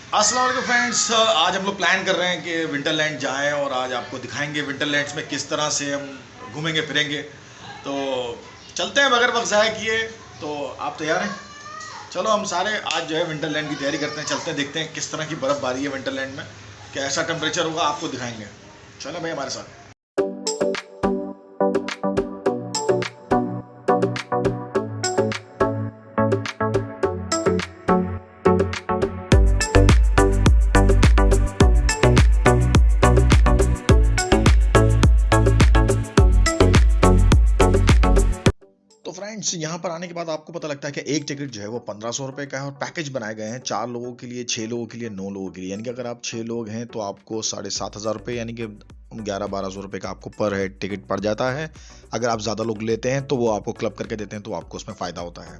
अस्सलाम वालेकुम फ्रेंड्स, आज हम लोग प्लान कर रहे हैं कि विंटरलैंड जाएं और आज आपको दिखाएंगे विंटरलैंड्स में किस तरह से हम घूमेंगे फिरेंगे। तो चलते हैं बगैर वक्त ज़ाया किए। तो आप तैयार हैं? चलो हम सारे आज जो है विंटरलैंड की तैयारी करते हैं, चलते हैं देखते हैं किस तरह की बर्फ़बारी है विंटरलैंड में, कैसा टेम्परेचर होगा आपको दिखाएंगे। चलो भाई हमारे साथ। तो फ्रेंड्स यहाँ पर आने के बाद आपको पता लगता है कि एक टिकट जो है वो 1500 रुपये का है और पैकेज बनाए गए हैं 4 लोगों के लिए, 6 लोगों के लिए, 9 लोगों के लिए। यानी कि अगर आप 6 लोग हैं तो आपको 7500 रुपये यानी कि 11-1200 रुपये का आपको पर हेड टिकट पड़ जाता है। अगर आप ज़्यादा लोग लेते हैं तो वो आपको क्लब करके देते हैं तो आपको उसमें फ़ायदा होता है।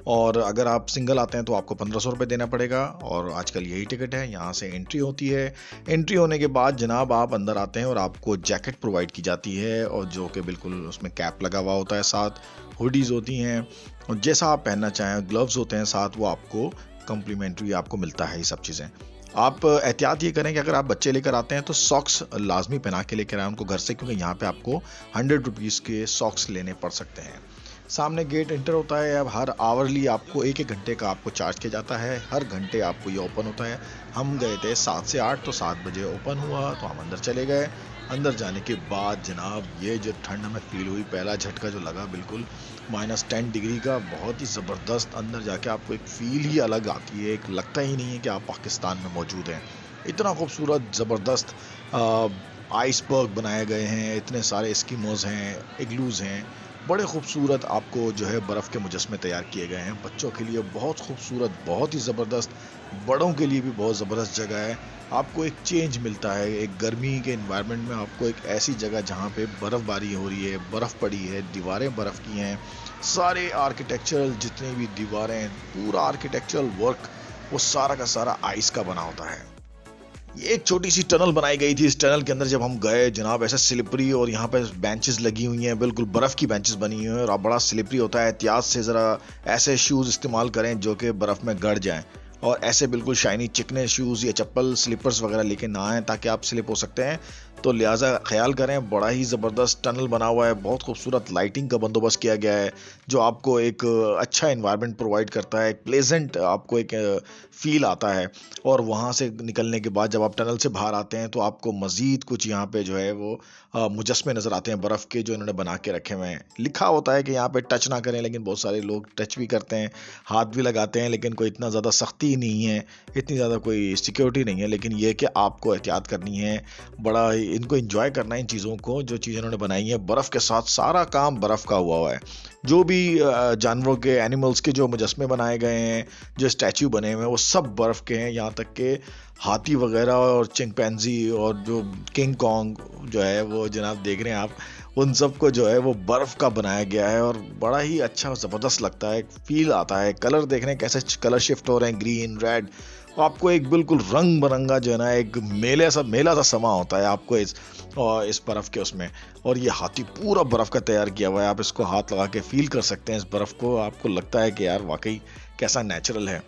और अगर आप सिंगल आते हैं तो आपको 1500 रुपये देना पड़ेगा और आजकल यही टिकट है। यहाँ से एंट्री होती है। एंट्री होने के बाद जनाब आप अंदर आते हैं और आपको जैकेट प्रोवाइड की जाती है और जो कि बिल्कुल उसमें कैप लगा हुआ होता है, साथ हुडीज़ होती हैं और जैसा आप पहनना चाहें, ग्लव्स होते हैं साथ, वो आपको कम्प्लीमेंट्री आपको मिलता है ये सब चीज़ें। आप एहतियात ये करें कि अगर आप बच्चे लेकर आते हैं तो सॉक्स लाजमी पहना के लेकर आएं उनको घर से, क्योंकि यहाँ पे आपको 100 रुपीज़ के सॉक्स लेने पड़ सकते हैं। सामने गेट एंटर होता है। अब हर आवरली आपको एक घंटे का आपको चार्ज किया जाता है, हर घंटे आपको ये ओपन होता है। हम गए थे 7 से 8, तो 7 बजे ओपन हुआ तो हम अंदर चले गए। अंदर जाने के बाद जनाब ये जो ठंड हमें फील हुई, पहला झटका जो लगा बिल्कुल -10 डिग्री का, बहुत ही ज़बरदस्त। अंदर जाके आपको एक फ़ील ही अलग आती है, एक लगता ही नहीं है कि आप पाकिस्तान में मौजूद हैं। इतना खूबसूरत ज़बरदस्त आइसबर्ग बनाए गए हैं, इतने सारे एस्किमोज़ हैं, इग्लूज़ हैं, बड़े खूबसूरत आपको जो है बर्फ़ के मुजस्मे तैयार किए गए हैं। बच्चों के लिए बहुत खूबसूरत, बहुत ही ज़बरदस्त, बड़ों के लिए भी बहुत ज़बरदस्त जगह है। आपको एक चेंज मिलता है, एक गर्मी के एनवायरनमेंट में आपको एक ऐसी जगह जहाँ पे बर्फ़बारी हो रही है, बर्फ़ पड़ी है, दीवारें बर्फ़ की हैं, सारे आर्किटेक्चरल जितनी भी दीवारें, पूरा आर्किटेक्चरल वर्क वो सारा का सारा आइस का बना होता है। ये एक छोटी सी टनल बनाई गई थी। इस टनल के अंदर जब हम गए जनाब, ऐसा स्लिपरी, और यहाँ पे बेंचेस लगी हुई हैं, बिल्कुल बर्फ़ की बेंचेस बनी हुई हैं और बड़ा स्लिपरी होता है। एहतियात से ज़रा ऐसे शूज़ इस्तेमाल करें जो कि बर्फ़ में गड़ जाएं, और ऐसे बिल्कुल शाइनी चिकने शूज़ या चप्पल स्लीपर्स वगैरह लेके ना आएँ ताकि आप स्लिप हो सकते हैं, तो लिहाजा ख्याल करें। बड़ा ही ज़बरदस्त टनल बना हुआ है, बहुत खूबसूरत लाइटिंग का बंदोबस्त किया गया है जो आपको एक अच्छा इन्वायरमेंट प्रोवाइड करता है, एक प्लेजेंट आपको एक फील आता है। और वहाँ से निकलने के बाद जब आप टनल से बाहर आते हैं तो आपको मज़ीद कुछ यहाँ पे जो है वो मुजस्मे नज़र आते हैं बर्फ़ के, जो इन्होंने बना के रखे हुए हैं। लिखा होता है कि यहाँ पे टच ना करें, लेकिन बहुत सारे लोग टच भी करते हैं, हाथ भी लगाते हैं, लेकिन कोई इतना ज़्यादा सख्ती नहीं है, इतनी ज़्यादा कोई सिक्योरिटी नहीं है। लेकिन ये कि आपको एहतियात करनी है, बड़ा इनको एंजॉय करना है इन चीज़ों को, जो चीज़ इन्होंने बनाई है बर्फ़ के साथ। सारा काम बर्फ़ का हुआ है। जो भी जानवरों के, एनिमल्स के जो मुजस्मे बनाए गए हैं, जो स्टैचू बने हुए हैं, वो सब बर्फ़ के हैं। यहाँ तक कि हाथी वगैरह और चिंपैंजी और जो किंग कॉन्ग जो है वो जनाब देख रहे हैं आप, उन सब को जो है वो बर्फ़ का बनाया गया है और बड़ा ही अच्छा ज़बरदस्त लगता है, फील आता है। कलर देख रहे हैं कैसे कलर शिफ्ट हो रहे हैं, ग्रीन, रेड। आपको एक बिल्कुल रंग बिरंगा जो है ना, एक मेला सा समा होता है आपको इस बर्फ़ के उसमें। और ये हाथी पूरा बर्फ़ का तैयार किया हुआ है, आप इसको हाथ लगा के फील कर सकते हैं इस बर्फ़ को। आपको लगता है कि यार वाकई कैसा नेचुरल है।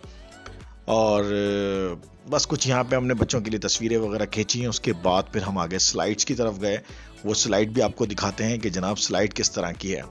और बस कुछ यहाँ पे हमने बच्चों के लिए तस्वीरें वगैरह खींची हैं। उसके बाद फिर हम आगे स्लाइड्स की तरफ गए। वो स्लाइड भी आपको दिखाते हैं कि जनाब स्लाइड किस तरह की है।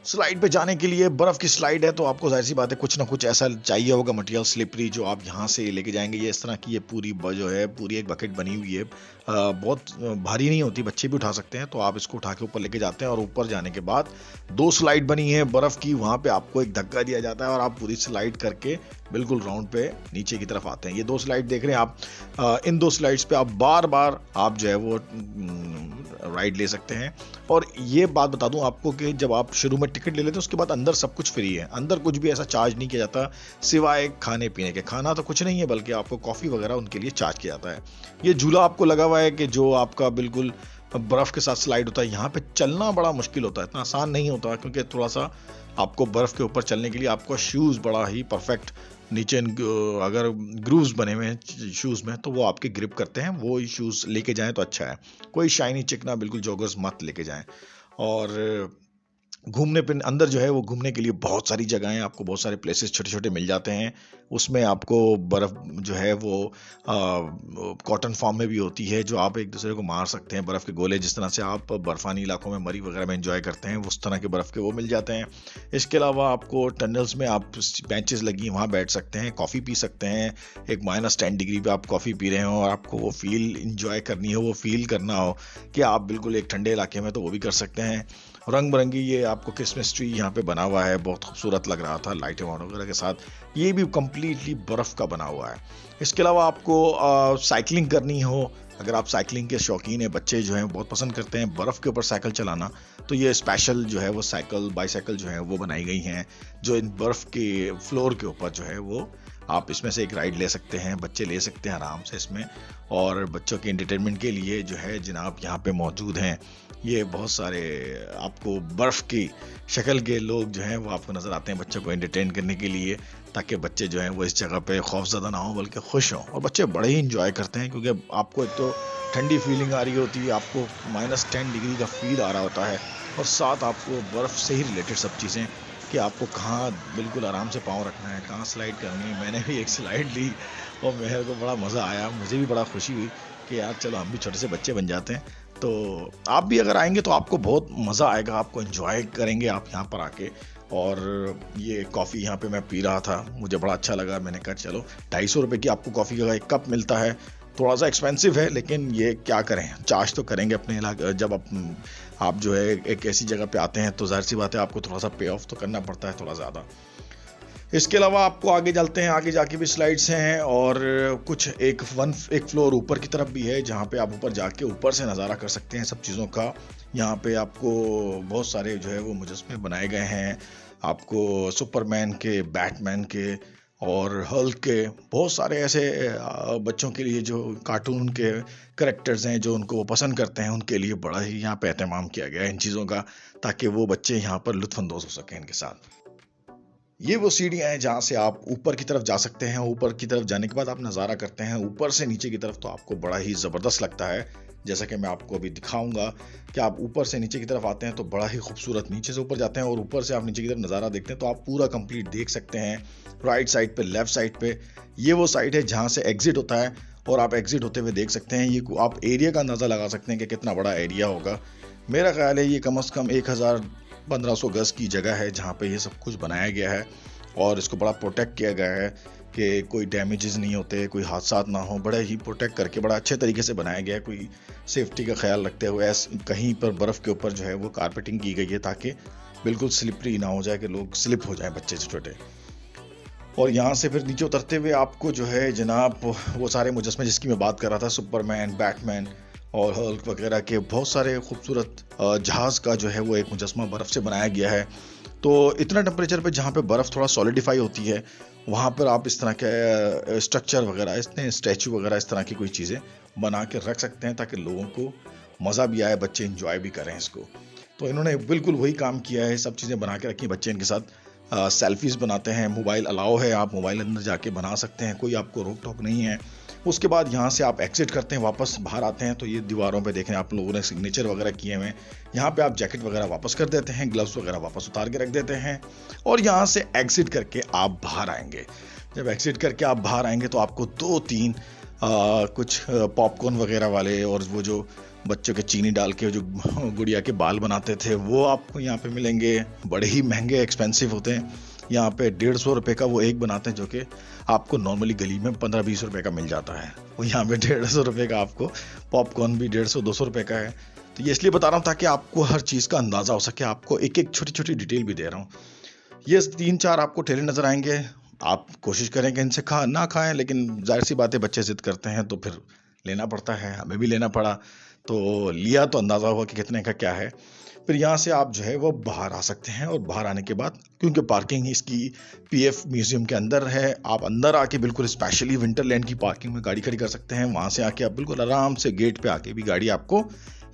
स्लाइड पे जाने के लिए, बर्फ़ की स्लाइड है तो आपको ज़ाहिर सी बात है कुछ ना कुछ ऐसा चाहिए होगा मटेरियल स्लिपरी, जो आप यहाँ से लेके जाएंगे। ये इस तरह की ये पूरी जो है पूरी एक बकेट बनी हुई है। बहुत भारी नहीं होती, बच्चे भी उठा सकते हैं, तो आप इसको उठा के ऊपर लेके जाते हैं। और ऊपर जाने के बाद 2 स्लाइड बनी है बर्फ़ की, वहाँ पे आपको एक धक्का दिया जाता है और आप पूरी स्लाइड करके बिल्कुल राउंड पे नीचे की तरफ आते हैं। ये 2 स्लाइड देख रहे हैं आप। इन 2 स्लाइड्स पे आप बार बार आप जो है वो राइड ले सकते हैं। और ये बात बता दूं आपको कि जब आप शुरू में टिकट ले लेते हैं उसके बाद अंदर सब कुछ फ्री है। अंदर कुछ भी ऐसा चार्ज नहीं किया जाता सिवाय खाने पीने के। खाना तो कुछ नहीं है, बल्कि आपको कॉफ़ी वगैरह उनके लिए चार्ज किया जाता है। ये झूला आपको लगा हुआ है कि जो आपका बिल्कुल बर्फ़ के साथ स्लाइड होता है। यहाँ पे चलना बड़ा मुश्किल होता है, इतना आसान नहीं होता, क्योंकि थोड़ा सा आपको बर्फ़ के ऊपर चलने के लिए आपको शूज़ बड़ा ही परफेक्ट नीचे अगर ग्रूव्स बने हुए हैं शूज़ में तो वो आपके ग्रिप करते हैं, वो ही शूज़ लेके जाएं तो अच्छा है। कोई शाइनी चिकना बिल्कुल जॉगर्स मत लेके जाएं। और घूमने पे अंदर जो है वो घूमने के लिए बहुत सारी जगहें, आपको बहुत सारे प्लेसेस छोटे छोटे मिल जाते हैं। उसमें आपको बर्फ़ जो है वो कॉटन फॉर्म में भी होती है, जो आप एक दूसरे को मार सकते हैं, बर्फ़ के गोले। जिस तरह से आप बर्फ़ानी इलाकों में मरी वगैरह में एंजॉय करते हैं, उस तरह के बर्फ़ के वो मिल जाते हैं। इसके अलावा आपको टनल्स में आप बेंचेस लगी हैं, वहाँ बैठ सकते हैं, कॉफ़ी पी सकते हैं। एक -10 डिग्री पे आप कॉफ़ी पी रहे हो और आपको वो फील इंजॉय करनी हो, वो फील करना हो कि आप बिल्कुल एक ठंडे इलाके में, तो वो भी कर सकते हैं। रंग बिरंगी ये आपको क्रिसमस ट्री यहाँ पे बना हुआ है, बहुत खूबसूरत लग रहा था लाइटें वगैरह के साथ। ये भी कम्प्लीटली बर्फ़ का बना हुआ है। इसके अलावा आपको साइकिलिंग करनी हो, अगर आप साइकिलिंग के शौकीन हैं, बच्चे जो हैं बहुत पसंद करते हैं बर्फ़ के ऊपर साइकिल चलाना, तो ये स्पेशल जो है वो बाईसाइकिल जो है वो बनाई गई हैं, जो इन बर्फ़ के फ्लोर के ऊपर जो है वो आप इसमें से एक राइड ले सकते हैं, बच्चे ले सकते हैं आराम से इसमें। और बच्चों के एंटरटेनमेंट के लिए जो है जनाब यहाँ पे मौजूद हैं ये बहुत सारे आपको बर्फ़ की शक्ल के लोग जो हैं वो आपको नज़र आते हैं बच्चों को एंटरटेन करने के लिए, ताकि बच्चे जो हैं वो इस जगह पे खौफज़दा ना हो बल्कि खुश हों। और बच्चे बड़े ही इंजॉय करते हैं, क्योंकि आपको एक तो ठंडी फीलिंग आ रही होती है, आपको -10 डिग्री का फील आ रहा होता है, और साथ आपको बर्फ़ से ही रिलेटेड सब चीज़ें कि आपको कहाँ बिल्कुल आराम से पाँव रखना है, कहाँ स्लाइड करनी है। मैंने भी एक स्लाइड ली और मेरे को बड़ा मज़ा आया, मुझे भी बड़ा खुशी हुई कि यार चलो हम भी छोटे से बच्चे बन जाते हैं। तो आप भी अगर आएंगे तो आपको बहुत मज़ा आएगा, आपको एंजॉय करेंगे आप यहाँ पर आके। और ये कॉफ़ी यहाँ पे मैं पी रहा था, मुझे बड़ा अच्छा लगा। मैंने कहा चलो 250 रुपये की आपको कॉफ़ी का एक कप मिलता है, थोड़ा सा एक्सपेंसिव है, लेकिन ये क्या करें, चार्ज तो करेंगे अपने इलाके। जब आप जो है एक ऐसी जगह पे आते हैं तो जाहिर सी बात है आपको थोड़ा सा पे ऑफ तो करना पड़ता है थोड़ा ज़्यादा। इसके अलावा आपको आगे चलते हैं, आगे जाके भी स्लाइड्स हैं, और कुछ एक फ्लोर ऊपर की तरफ भी है, जहाँ पे आप ऊपर जाके ऊपर से नज़ारा कर सकते हैं सब चीज़ों का। यहाँ पे आपको बहुत सारे जो है वो मुजस्मे बनाए गए हैं, आपको सुपरमैन के, बैटमैन के और हल्क के, बहुत सारे ऐसे बच्चों के लिए जो कार्टून के करेक्टर्स हैं जो उनको वो पसंद करते हैं, उनके लिए बड़ा ही यहाँ पे एहतमाम किया गया है इन चीज़ों का, ताकि वो बच्चे यहाँ पर लुत्फ़अंदोज़ हो सकें इनके साथ। ये वो सीढ़ियाँ हैं जहाँ से आप ऊपर की तरफ जा सकते हैं। ऊपर की तरफ जाने के बाद आप नज़ारा करते हैं ऊपर से नीचे की तरफ, तो आपको बड़ा ही ज़बरदस्त लगता है। जैसा कि मैं आपको अभी दिखाऊंगा कि आप ऊपर से नीचे की तरफ आते हैं तो बड़ा ही खूबसूरत, नीचे से ऊपर जाते हैं और ऊपर से आप नीचे की तरफ नज़ारा देखते हैं तो आप पूरा कंप्लीट देख सकते हैं। राइट साइड पे, लेफ्ट साइड पे, ये वो साइड है जहाँ से एग्जिट होता है, और आप एग्जिट होते हुए देख सकते हैं। ये आप एरिया का अंदाज़ा लगा सकते हैं कि कितना बड़ा एरिया होगा। मेरा ख्याल है ये कम से कम 1500 गज़ की जगह है जहाँ पे ये सब कुछ बनाया गया है, और इसको बड़ा प्रोटेक्ट किया गया है कि कोई डैमेजेस नहीं होते, कोई हादसा ना हो। बड़े ही प्रोटेक्ट करके बड़ा अच्छे तरीके से बनाया गया है, कोई सेफ्टी का ख्याल रखते हुए। कहीं पर बर्फ़ के ऊपर जो है वो कारपेटिंग की गई है ताकि बिल्कुल स्लिपरी ना हो जाए कि लोग स्लिप हो जाएं, बच्चे छोटे। और यहाँ से फिर नीचे उतरते हुए आपको जो है जनाब वो सारे मुजस्मे जिसकी मैं बात कर रहा था, सुपरमैन, बैटमैन और हल्क वगैरह के बहुत सारे खूबसूरत जहाज़ का जो है वो एक मुजस्मा बर्फ़ से बनाया गया है। तो इतना टेम्परेचर पे जहाँ पे बर्फ़ थोड़ा सॉलिडिफाई होती है, वहाँ पर आप इस तरह के स्ट्रक्चर वगैरह, इसने स्टैचू वगैरह इस तरह की कोई चीज़ें बना के रख सकते हैं ताकि लोगों को मज़ा भी आए, बच्चे इंजॉय भी करें इसको। तो इन्होंने बिल्कुल वही काम किया है, सब चीज़ें बना के रखी, बच्चे इनके साथ सेल्फीज़ बनाते हैं। मोबाइल अलाउ है, आप मोबाइल अंदर जाके बना सकते हैं, कोई आपको रोक टोक नहीं है। उसके बाद यहाँ से आप एग्जिट करते हैं, वापस बाहर आते हैं तो ये दीवारों पे देखें आप लोगों ने सिग्नेचर वगैरह किए हुए हैं। यहाँ पे आप जैकेट वगैरह वापस कर देते हैं, ग्लव्स वगैरह वापस उतार के रख देते हैं, और यहाँ से एग्जिट करके आप बाहर आएंगे। जब एग्जिट करके आप बाहर आएंगे तो आपको 2-3 कुछ पॉपकॉर्न वगैरह वाले, और वो जो बच्चों के चीनी डाल के जो गुड़िया के बाल बनाते थे वो आपको यहाँ पे मिलेंगे। बड़े ही महंगे, एक्सपेंसिव होते हैं। यहाँ पे 150 रुपये का वो एक बनाते हैं जो कि आपको नॉर्मली गली में 15-20 रुपये का मिल जाता है, वो यहाँ पे 150 रुपये का आपको पॉपकॉर्न भी 150-200 रुपये का है। तो ये इसलिए बता रहा हूँ ताकि आपको हर चीज़ का अंदाज़ा हो सके, आपको एक एक छोटी छोटी डिटेल भी दे रहा हूँ। ये 3-4 आपको ठेले नज़र आएंगे, आप कोशिश करें कि इनसे ना खाएं, लेकिन जाहिर सी बात है बच्चे जिद करते हैं तो फिर लेना पड़ता है, हमें भी लेना पड़ा, तो लिया तो अंदाज़ा हुआ कि कितने का क्या है। फिर यहाँ से आप जो है वो बाहर आ सकते हैं, और बाहर आने के बाद क्योंकि पार्किंग इसकी पीएफ म्यूजियम के अंदर है, आप अंदर आके बिल्कुल स्पेशली विंटरलैंड की पार्किंग में गाड़ी खड़ी कर सकते हैं। वहाँ से आके आप बिल्कुल आराम से गेट पे आके भी गाड़ी आपको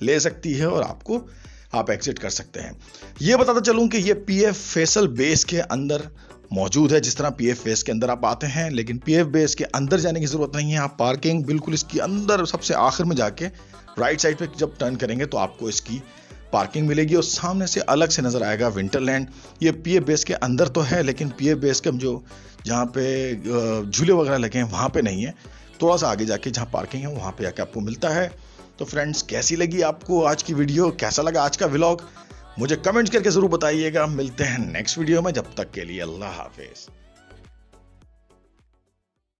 ले सकती है और आप एग्जिट कर सकते हैं। ये बताता चलूँ कि ये पीएफ फैसल बेस के अंदर मौजूद है। जिस तरह पीएफ बेस के अंदर आप आते हैं, लेकिन पीएफ बेस के अंदर जाने की ज़रूरत नहीं है। आप पार्किंग बिल्कुल इसकी अंदर सबसे आखिर में जाके राइट साइड पे जब टर्न करेंगे तो आपको इसकी पार्किंग मिलेगी और सामने से अलग से नजर आएगा विंटरलैंड। ये पीए बेस के अंदर तो है, लेकिन पीए बेस के जो जहाँ पे झूले वगैरह लगे हैं वहाँ पे नहीं है, थोड़ा सा आगे जाके जहाँ पार्किंग है वहाँ पे जाके आपको मिलता है। तो फ्रेंड्स, कैसी लगी आपको आज की वीडियो, कैसा लगा आज का व्लॉग, मुझे कमेंट्स करके जरूर बताइएगा। मिलते हैं नेक्स्ट वीडियो में, जब तक के लिए अल्लाह हाफिज।